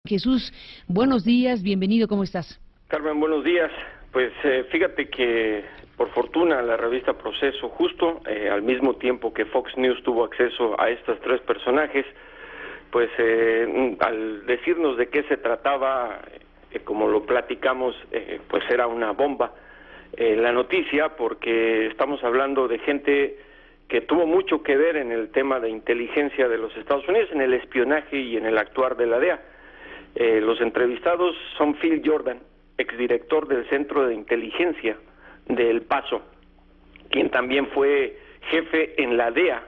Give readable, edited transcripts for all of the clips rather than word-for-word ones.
Jesús, buenos días, bienvenido, ¿cómo estás? Carmen, buenos días. Pues fíjate que por fortuna la revista Proceso, justo al mismo tiempo que Fox News tuvo acceso a estos tres personajes, pues al decirnos de qué se trataba, como lo platicamos, pues era una bomba la noticia, porque estamos hablando de gente que tuvo mucho que ver en el tema de inteligencia de los Estados Unidos, en el espionaje y en el actuar de la DEA. Los entrevistados son Phil Jordan, exdirector del Centro de Inteligencia de El Paso, quien también fue jefe en la DEA,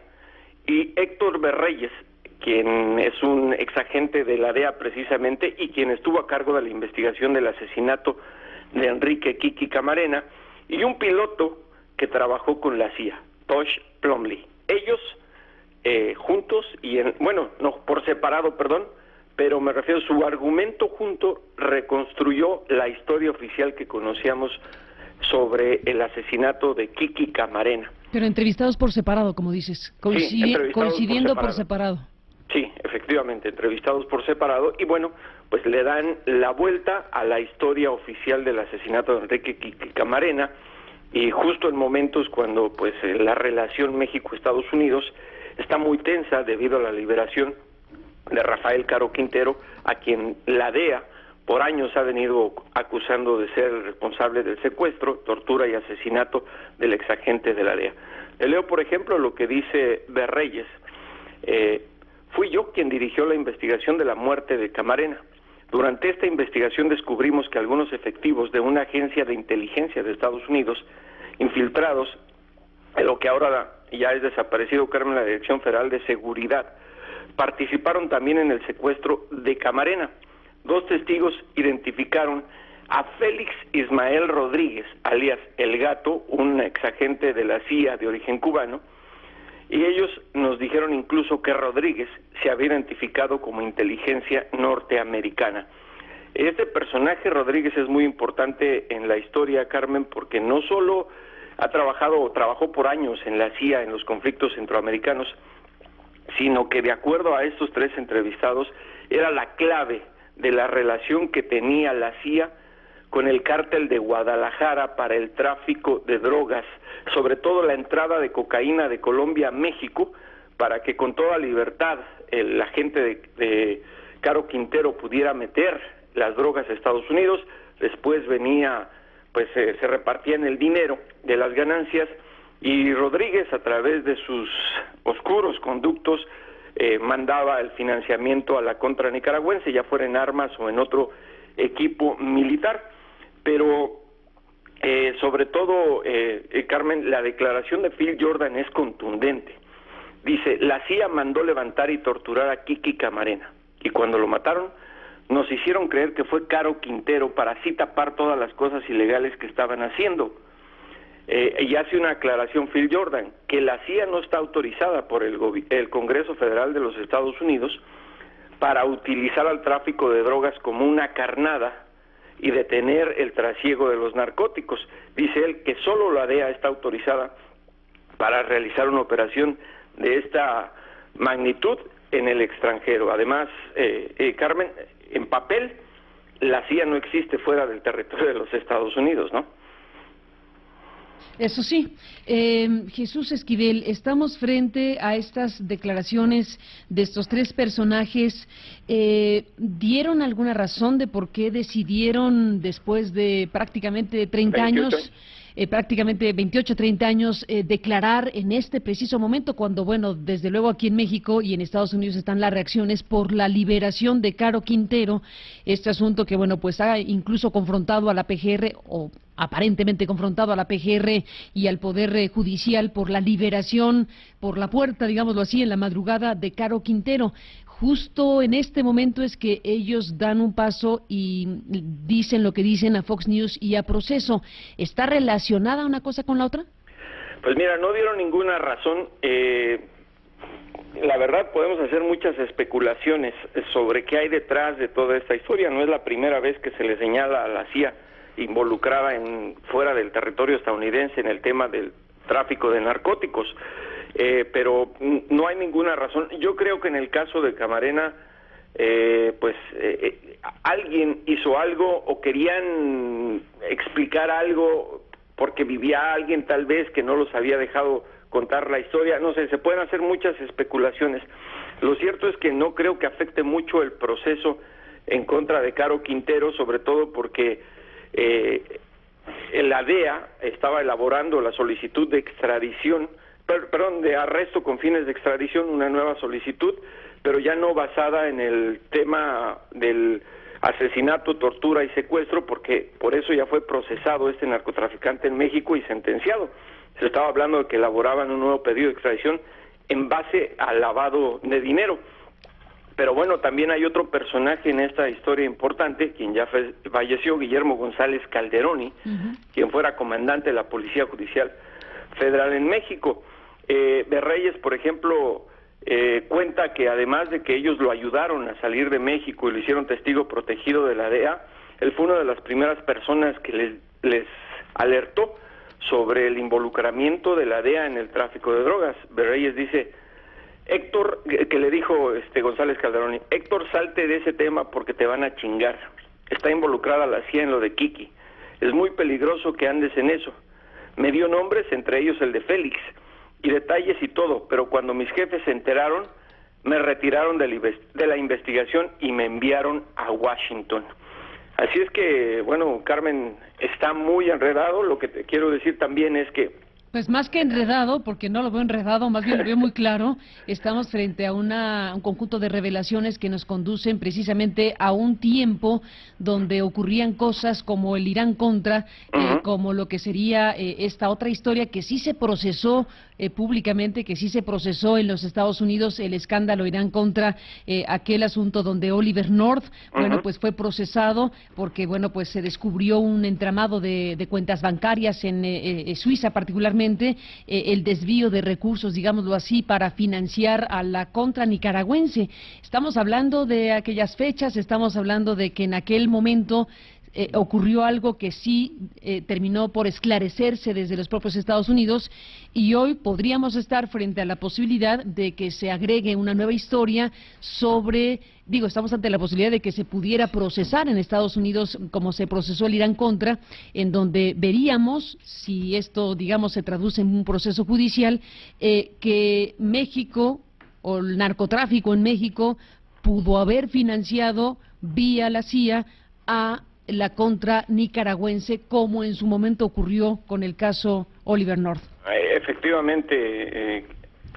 y Héctor Berreyes, quien es un exagente de la DEA precisamente y quien estuvo a cargo de la investigación del asesinato de Enrique Kiki Camarena, y un piloto que trabajó con la CIA, Tosh Plumlee. Ellos juntos y no por separado, perdón, pero me refiero, su argumento junto reconstruyó la historia oficial que conocíamos sobre el asesinato de Kiki Camarena. Pero entrevistados por separado, como dices, coincidiendo por separado. Sí, efectivamente, entrevistados por separado, y bueno, pues le dan la vuelta a la historia oficial del asesinato de Enrique Kiki Camarena, y justo en momentos cuando pues la relación México-Estados Unidos está muy tensa debido a la liberación de Rafael Caro Quintero, a quien la DEA por años ha venido acusando de ser el responsable del secuestro, tortura y asesinato del exagente de la DEA. Le leo, por ejemplo, lo que dice Berreyes. Fui yo quien dirigió la investigación de la muerte de Camarena. Durante esta investigación descubrimos que algunos efectivos de una agencia de inteligencia de Estados Unidos, infiltrados en lo que ahora ya es desaparecido, Carmen, la Dirección Federal de Seguridad, participaron también en el secuestro de Camarena. Dos testigos identificaron a Félix Ismael Rodríguez, alias El Gato, un exagente de la CIA de origen cubano, y ellos nos dijeron incluso que Rodríguez se había identificado como inteligencia norteamericana. Este personaje, Rodríguez, es muy importante en la historia, Carmen, porque no solo trabajó por años en la CIA, en los conflictos centroamericanos, sino que de acuerdo a estos tres entrevistados, era la clave de la relación que tenía la CIA con el cártel de Guadalajara para el tráfico de drogas, sobre todo la entrada de cocaína de Colombia a México, para que con toda libertad la gente de Caro Quintero pudiera meter las drogas a Estados Unidos. Después venía, pues se repartían el dinero de las ganancias, y Rodríguez, a través de sus oscuros conductos, mandaba el financiamiento a la contra nicaragüense, ya fuera en armas o en otro equipo militar. Pero sobre todo, Carmen, la declaración de Phil Jordan es contundente. Dice: la CIA mandó levantar y torturar a Kiki Camarena, y cuando lo mataron nos hicieron creer que fue Caro Quintero para así tapar todas las cosas ilegales que estaban haciendo. Y hace una aclaración Phil Jordan, que la CIA no está autorizada por el Congreso Federal de los Estados Unidos para utilizar al tráfico de drogas como una carnada y detener el trasiego de los narcóticos. Dice él que solo la DEA está autorizada para realizar una operación de esta magnitud en el extranjero. Además, Carmen, en papel, la CIA no existe fuera del territorio de los Estados Unidos, ¿no? Eso sí. Jesús Esquivel, estamos frente a estas declaraciones de estos tres personajes. ¿Dieron alguna razón de por qué decidieron, después de prácticamente 30 años, prácticamente 28, 30 años, declarar en este preciso momento, cuando, bueno, desde luego aquí en México y en Estados Unidos están las reacciones por la liberación de Caro Quintero, este asunto que, bueno, pues ha incluso confrontado a la PGR, o aparentemente confrontado a la PGR y al Poder Judicial por la liberación por la puerta, digámoslo así, en la madrugada de Caro Quintero? Justo en este momento es que ellos dan un paso y dicen lo que dicen a Fox News y a Proceso. ¿Está relacionada una cosa con la otra? Pues mira, no dieron ninguna razón. La verdad, podemos hacer muchas especulaciones sobre qué hay detrás de toda esta historia. No es la primera vez que se le señala a la CIA involucrada fuera del territorio estadounidense en el tema del tráfico de narcóticos. Pero no hay ninguna razón. Yo creo que en el caso de Camarena alguien hizo algo o querían explicar algo porque vivía alguien tal vez que no los había dejado contar la historia, no sé, se pueden hacer muchas especulaciones. Lo cierto es que no creo que afecte mucho el proceso en contra de Caro Quintero, sobre todo porque la DEA estaba elaborando la solicitud de extradición, de arresto con fines de extradición, una nueva solicitud, pero ya no basada en el tema del asesinato, tortura y secuestro, porque por eso ya fue procesado este narcotraficante en México y sentenciado. Se estaba hablando de que elaboraban un nuevo pedido de extradición en base al lavado de dinero. Pero bueno, también hay otro personaje en esta historia importante, quien ya falleció, Guillermo González Calderoni, quien fuera comandante de la Policía Judicial Federal en México. De Reyes, por ejemplo, cuenta que además de que ellos lo ayudaron a salir de México y lo hicieron testigo protegido de la DEA, él fue una de las primeras personas que les alertó sobre el involucramiento de la DEA en el tráfico de drogas. De Reyes dice: Héctor, que le dijo González Calderoni, Héctor, salte de ese tema porque te van a chingar. Está involucrada la CIA en lo de Kiki. Es muy peligroso que andes en eso. Me dio nombres, entre ellos el de Félix, y detalles y todo, pero cuando mis jefes se enteraron, me retiraron de la investigación y me enviaron a Washington. Así es que, bueno, Carmen, está muy enredado. Lo que te quiero decir también es que pues más que enredado, porque no lo veo enredado, más bien lo veo muy claro, estamos frente a un conjunto de revelaciones que nos conducen precisamente a un tiempo donde ocurrían cosas como el Irán Contra, como lo que sería esta otra historia que sí se procesó públicamente, que sí se procesó en los Estados Unidos, el escándalo Irán Contra, aquel asunto donde Oliver North, bueno, pues fue procesado porque, bueno, pues se descubrió un entramado de cuentas bancarias en Suiza particularmente, el desvío de recursos, digámoslo así, para financiar a la contra nicaragüense. Estamos hablando de aquellas fechas, estamos hablando de que en aquel momento ocurrió algo que sí terminó por esclarecerse desde los propios Estados Unidos, y hoy podríamos estar frente a la posibilidad de que se agregue una nueva historia sobre, estamos ante la posibilidad de que se pudiera procesar en Estados Unidos como se procesó el Irán Contra, en donde veríamos, si esto, se traduce en un proceso judicial, que México o el narcotráfico en México pudo haber financiado vía la CIA a la contra nicaragüense, como en su momento ocurrió con el caso Oliver North. Efectivamente,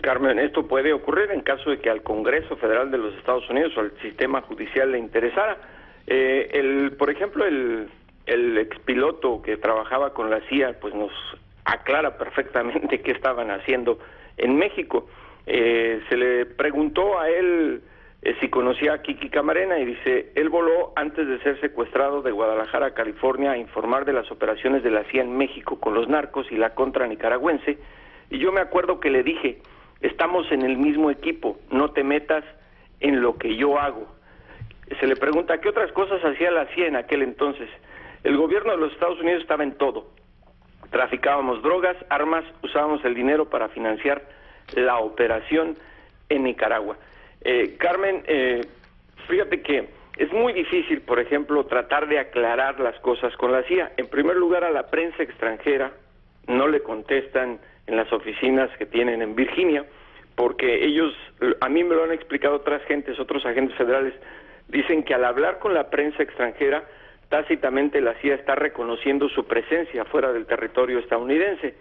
Carmen, esto puede ocurrir en caso de que al Congreso Federal de los Estados Unidos o al sistema judicial le interesara. Por ejemplo, el expiloto que trabajaba con la CIA, pues nos aclara perfectamente qué estaban haciendo en México. Se le preguntó a él si conocía a Kiki Camarena y dice: él voló antes de ser secuestrado de Guadalajara a California a informar de las operaciones de la CIA en México con los narcos y la contra nicaragüense, y yo me acuerdo que le dije: estamos en el mismo equipo, no te metas en lo que yo hago. Se le pregunta qué otras cosas hacía la CIA en aquel entonces. El gobierno de los Estados Unidos estaba en todo. Traficábamos drogas, armas, usábamos el dinero para financiar la operación en Nicaragua. Carmen, fíjate que es muy difícil, por ejemplo, tratar de aclarar las cosas con la CIA. En primer lugar, a la prensa extranjera no le contestan en las oficinas que tienen en Virginia, porque ellos, a mí me lo han explicado otros agentes federales, dicen que al hablar con la prensa extranjera, tácitamente la CIA está reconociendo su presencia fuera del territorio estadounidense.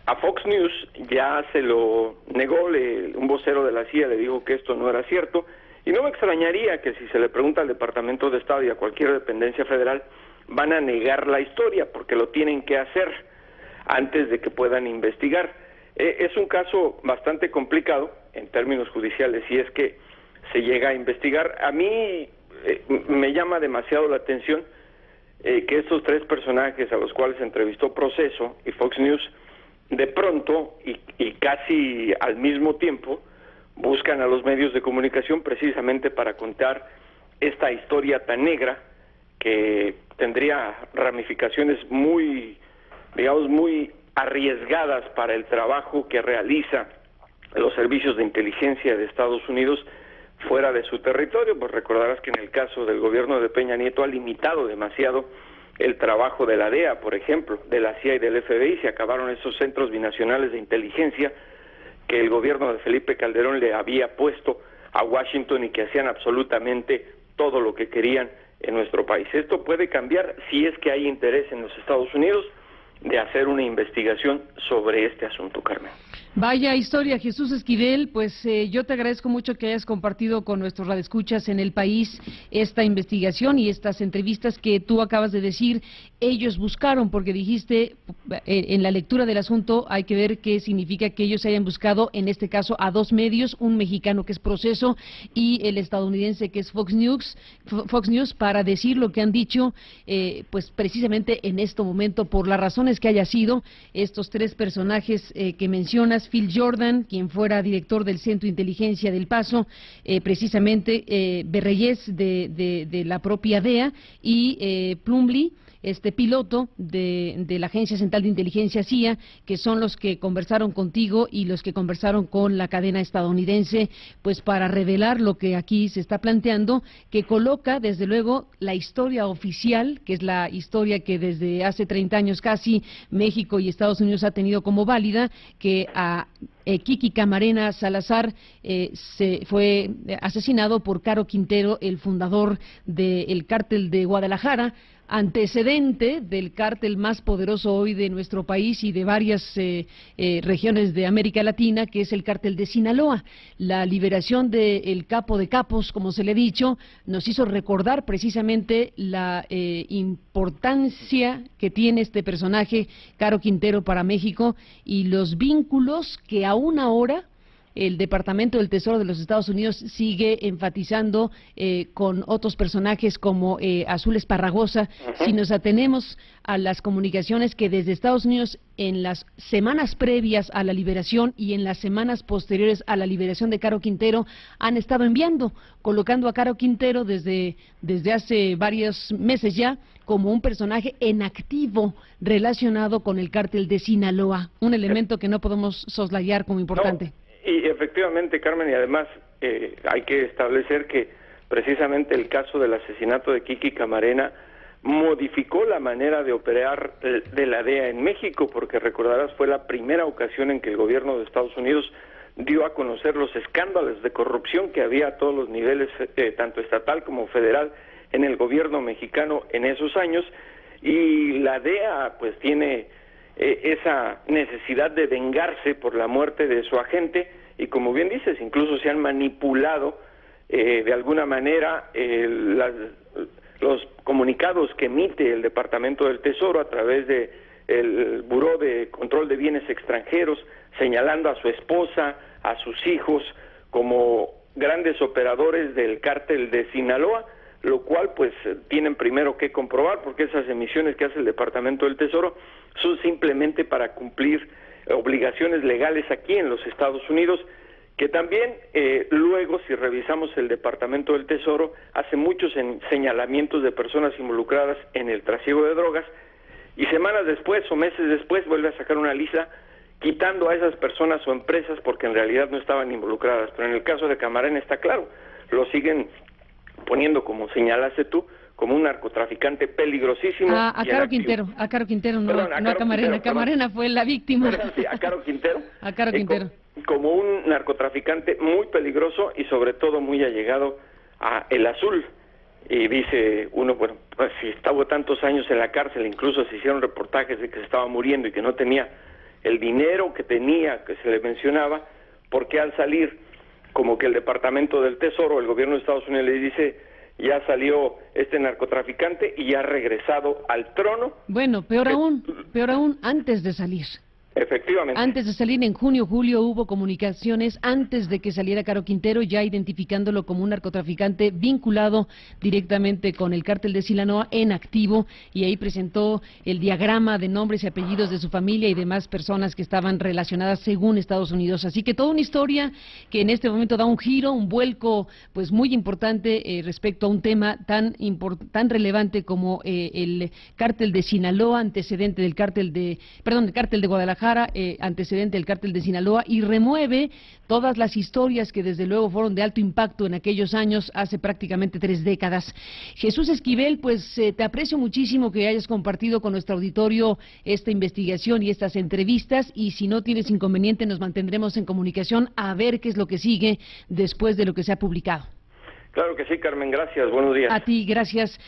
A Fox News ya se lo negó, un vocero de la CIA le dijo que esto no era cierto, y no me extrañaría que si se le pregunta al Departamento de Estado y a cualquier dependencia federal, van a negar la historia, porque lo tienen que hacer antes de que puedan investigar. Es un caso bastante complicado en términos judiciales, si es que se llega a investigar. A mí me llama demasiado la atención que estos tres personajes a los cuales entrevistó Proceso y Fox News, de pronto y casi al mismo tiempo, buscan a los medios de comunicación precisamente para contar esta historia tan negra que tendría ramificaciones muy arriesgadas para el trabajo que realiza los servicios de inteligencia de Estados Unidos fuera de su territorio. Pues recordarás que en el caso del gobierno de Peña Nieto ha limitado demasiado el trabajo de la DEA, por ejemplo, de la CIA y del FBI. Se acabaron esos centros binacionales de inteligencia que el gobierno de Felipe Calderón le había puesto a Washington y que hacían absolutamente todo lo que querían en nuestro país. Esto puede cambiar si es que hay interés en los Estados Unidos de hacer una investigación sobre este asunto, Carmen. Vaya historia, Jesús Esquivel, pues yo te agradezco mucho que hayas compartido con nuestros radioescuchas en el país esta investigación y estas entrevistas que tú acabas de decir, ellos buscaron, porque dijiste en la lectura del asunto hay que ver qué significa que ellos hayan buscado, en este caso, a dos medios, un mexicano que es Proceso y el estadounidense que es Fox News, para decir lo que han dicho, pues precisamente en este momento, por las razones que haya sido, estos tres personajes que mencionas, Phil Jordan, quien fuera director del Centro de Inteligencia del Paso, precisamente Berreyes de la propia DEA y Plumlee, este piloto de la Agencia Central de Inteligencia CIA, que son los que conversaron contigo y los que conversaron con la cadena estadounidense, pues para revelar lo que aquí se está planteando, que coloca desde luego la historia oficial, que es la historia que desde hace 30 años casi México y Estados Unidos ha tenido como válida, que a Kiki Camarena Salazar se fue asesinado por Caro Quintero, el fundador del Cártel de Guadalajara, antecedente del cártel más poderoso hoy de nuestro país y de varias regiones de América Latina, que es el cártel de Sinaloa. La liberación del capo de capos, como se le ha dicho, nos hizo recordar precisamente la importancia que tiene este personaje, Caro Quintero, para México y los vínculos que aún ahora el Departamento del Tesoro de los Estados Unidos sigue enfatizando con otros personajes como Azul Esparragosa. Si nos atenemos a las comunicaciones que desde Estados Unidos en las semanas previas a la liberación y en las semanas posteriores a la liberación de Caro Quintero han estado enviando, colocando a Caro Quintero desde hace varios meses ya como un personaje en activo relacionado con el cártel de Sinaloa, un elemento que no podemos soslayar como importante. No. Y efectivamente, Carmen, y además hay que establecer que precisamente el caso del asesinato de Kiki Camarena modificó la manera de operar de la DEA en México, porque recordarás fue la primera ocasión en que el gobierno de Estados Unidos dio a conocer los escándalos de corrupción que había a todos los niveles, tanto estatal como federal, en el gobierno mexicano en esos años, y la DEA pues tiene esa necesidad de vengarse por la muerte de su agente, y como bien dices, incluso se han manipulado de alguna manera los comunicados que emite el Departamento del Tesoro a través de el Buró de Control de Bienes Extranjeros, señalando a su esposa, a sus hijos como grandes operadores del cártel de Sinaloa, lo cual pues tienen primero que comprobar, porque esas emisiones que hace el Departamento del Tesoro son simplemente para cumplir obligaciones legales aquí en los Estados Unidos, que también luego, si revisamos el Departamento del Tesoro, hace muchos señalamientos de personas involucradas en el trasiego de drogas, y semanas después o meses después vuelve a sacar una lista quitando a esas personas o empresas porque en realidad no estaban involucradas. Pero en el caso de Camarena está claro, lo siguen poniendo, como señalaste tú, como un narcotraficante peligrosísimo. A Caro Quintero, no, Perdón, no a Camarena. Camarena fue la víctima. Perdón, sí, a Caro Quintero. A Caro Quintero. Como un narcotraficante muy peligroso y sobre todo muy allegado a El Azul. Y dice uno, bueno, pues si estuvo tantos años en la cárcel, incluso se hicieron reportajes de que se estaba muriendo y que no tenía el dinero que tenía, que se le mencionaba, porque al salir, como que el Departamento del Tesoro, el gobierno de Estados Unidos le dice, ya salió este narcotraficante y ya ha regresado al trono. Bueno, peor aún, antes de salir. Efectivamente. Antes de salir en junio, julio, hubo comunicaciones antes de que saliera Caro Quintero, ya identificándolo como un narcotraficante vinculado directamente con el cártel de Sinaloa en activo, y ahí presentó el diagrama de nombres y apellidos de su familia y demás personas que estaban relacionadas según Estados Unidos. Así que toda una historia que en este momento da un giro, un vuelco pues muy importante respecto a un tema tan relevante como el cártel de Sinaloa, antecedente del cártel de Guadalajara, Guadalajara, antecedente del cártel de Sinaloa, y remueve todas las historias que desde luego fueron de alto impacto en aquellos años, hace prácticamente 3 décadas. Jesús Esquivel, pues te aprecio muchísimo que hayas compartido con nuestro auditorio esta investigación y estas entrevistas, y si no tienes inconveniente nos mantendremos en comunicación a ver qué es lo que sigue después de lo que se ha publicado. Claro que sí, Carmen, gracias, buenos días. A ti, gracias.